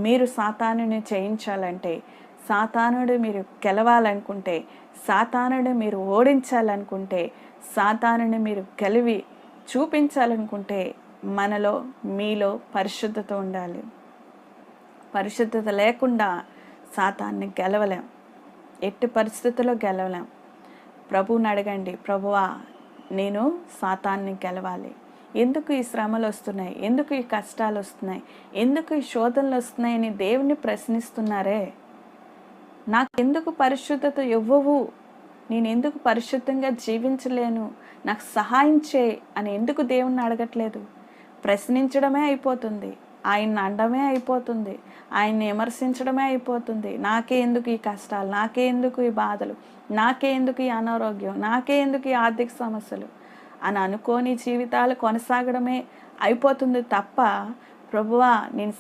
మీరు సాతానుని జయించాలంటే, సాతానుడు మీరు గెలవాలనుకుంటే, సాతానుని మీరు ఓడించాలనుకుంటే, సాతానుని మీరు గెలివి చూపించాలనుకుంటే మనలో మీలో పరిశుద్ధత ఉండాలి. పరిశుద్ధత లేకుండా సాతాన్ని గెలవలేం, ఎట్టి పరిస్థితుల్లో గెలవలేం. ప్రభువుని అడగండి, ప్రభువా నేను సాతాన్ని గెలవాలి. ఎందుకు ఈ శ్రమలు వస్తున్నాయి, ఎందుకు ఈ కష్టాలు వస్తున్నాయి, ఎందుకు ఈ శోధనలు వస్తున్నాయని దేవుని ప్రశ్నిస్తున్నారే. నాకెందుకు పరిశుద్ధత ఇవ్వవు, నేను ఎందుకు పరిశుద్ధంగా జీవించలేను, నాకు సహాయం చేయి అని ఎందుకు దేవుణ్ణి అడగట్లేదు? ప్రశ్నించడమే అయిపోతుంది, ఆయన్ని అనడమే అయిపోతుంది, ఆయన్ని విమర్శించడమే అయిపోతుంది. నాకే ఎందుకు ఈ కష్టాలు, నాకే ఎందుకు ఈ బాధలు, నాకే ఎందుకు ఈ అనారోగ్యం, నాకే ఎందుకు ఈ ఆర్థిక సమస్యలు అని అనుకోని జీవితాలు కొనసాగడమే అయిపోతుంది తప్ప, ప్రభువా నేను